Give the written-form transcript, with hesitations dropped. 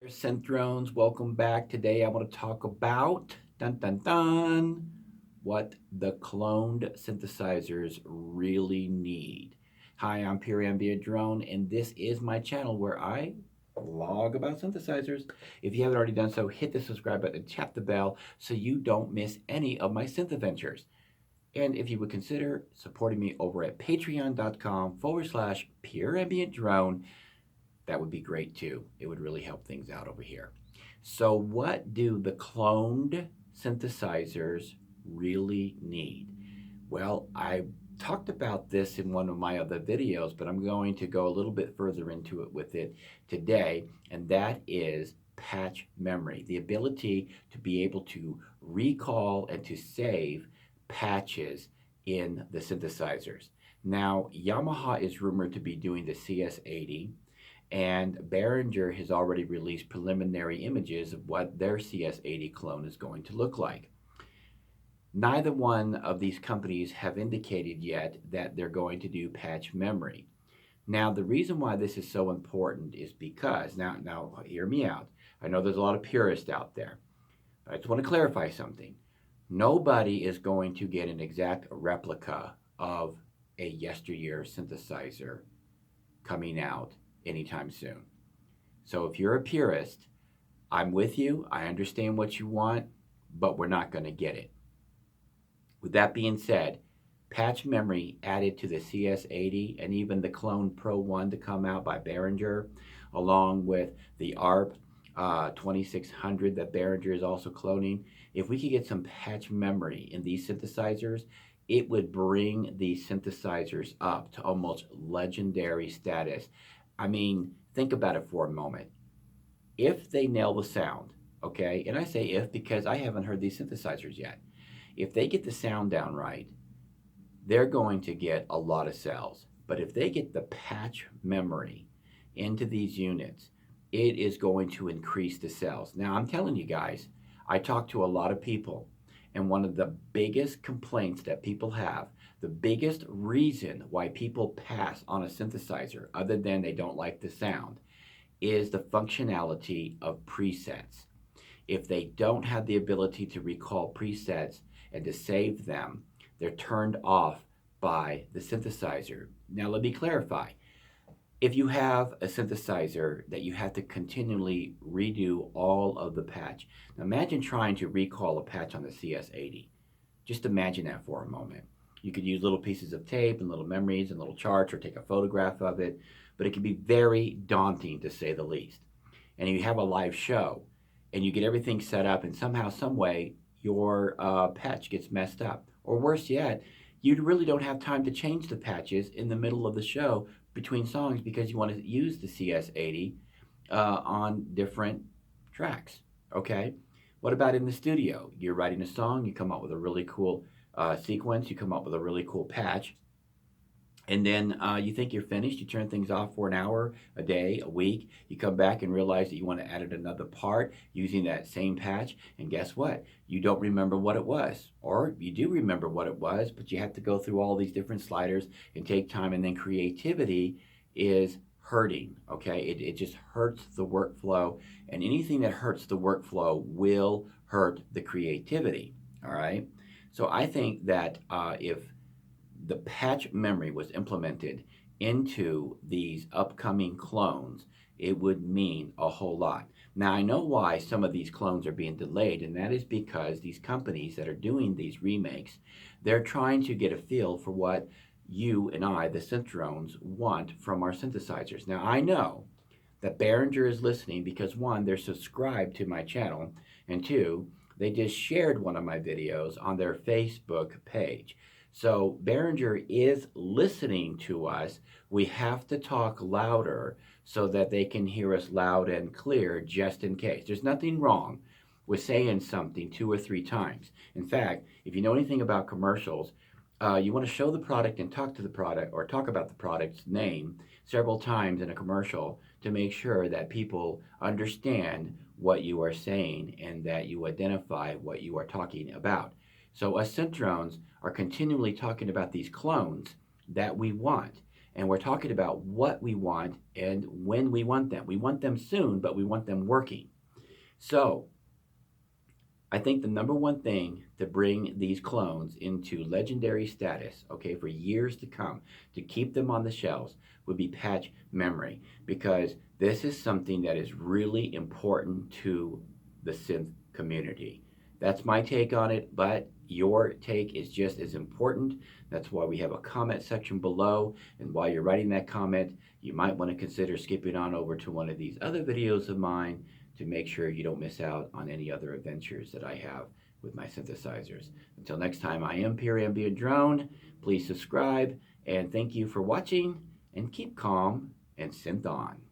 Synth Drones, welcome back. Today I want to talk about what the cloned synthesizers really need. Hi, I'm Pure Ambient Drone, and this is my channel where I vlog about synthesizers. If you haven't already done so, hit the subscribe button and tap the bell so you don't miss any of my synth adventures. And if you would consider supporting me over at patreon.com/Pure Ambient Drone, that would be great too. It would really help things out over here. So, what do the cloned synthesizers really need? Well, I talked about this in one of my other videos, but I'm going to go a little bit further into it with it today, and that is patch memory, the ability to be able to recall and to save patches in the synthesizers. Now, Yamaha is rumored to be doing the CS80, and Behringer has already released preliminary images of what their CS80 clone is going to look like. Neither one of these companies have indicated yet that they're going to do patch memory. Now, the reason why this is so important is because, now hear me out. I know there's a lot of purists out there. I just want to clarify something. Nobody is going to get an exact replica of a yesteryear synthesizer coming out anytime soon. So if you're a purist, I'm with you. I understand what you want, but we're not going to get it. With that being said, patch memory added to the CS80 and even the Clone Pro 1 to come out by Behringer, along with the ARP 2600 that Behringer is also cloning. If we could get some patch memory in these synthesizers, it would bring these synthesizers up to almost legendary status. I mean, think about it for a moment. If they nail the sound, okay, and I say if because I haven't heard these synthesizers yet. If they get the sound down right, they're going to get a lot of sales. But if they get the patch memory into these units, it is going to increase the sales. Now, I'm telling you guys, I talk to a lot of people, and one of the biggest complaints that people have, the biggest reason why people pass on a synthesizer, other than they don't like the sound, is the functionality of presets. If they don't have the ability to recall presets and to save them, they're turned off by the synthesizer. Now, let me clarify. If you have a synthesizer that you have to continually redo all of the patch, now imagine trying to recall a patch on the CS80. Just imagine that for a moment. You could use little pieces of tape and little memories and little charts or take a photograph of it, but it can be very daunting to say the least. And you have a live show and you get everything set up and somehow, some way, your patch gets messed up. Or worse yet, you really don't have time to change the patches in the middle of the show between songs because you want to use the CS80 on different tracks, okay? What about in the studio? You're writing a song, you come up with a really cool sequence, you come up with a really cool patch, and then you think you're finished, you turn things off for an hour, a day, a week, you come back and realize that you want to add another part using that same patch, and guess what? You don't remember what it was, or you do remember what it was, but you have to go through all these different sliders and take time, and then creativity is hurting, okay? It just hurts the workflow, and anything that hurts the workflow will hurt the creativity, all right? So I think that if the patch memory was implemented into these upcoming clones, it would mean a whole lot. Now, I know why some of these clones are being delayed, and that is because these companies that are doing these remakes, they're trying to get a feel for what you and I, the synth drones, want from our synthesizers. Now, I know that Behringer is listening because one, they're subscribed to my channel, and two, they just shared one of my videos on their Facebook page. So Behringer is listening to us. We have to talk louder so that they can hear us loud and clear just in case. There's nothing wrong with saying something 2 or 3 times. In fact, if you know anything about commercials, you want to show the product and talk to the product or talk about the product's name several times in a commercial to make sure that people understand what you are saying and that you identify what you are talking about. So us synth drones are continually talking about these clones that we want. And we're talking about what we want and when we want them. We want them soon, but we want them working. So I think the number one thing to bring these clones into legendary status, okay, for years to come, to keep them on the shelves, would be patch memory, because this is something that is really important to the synth community. That's my take on it, but your take is just as important. That's why we have a comment section below, and while you're writing that comment, you might want to consider skipping on over to one of these other videos of mine to make sure you don't miss out on any other adventures that I have with my synthesizers. Until next time, I am Pure Ambient Drone. Please subscribe, and thank you for watching, and keep calm and synth on.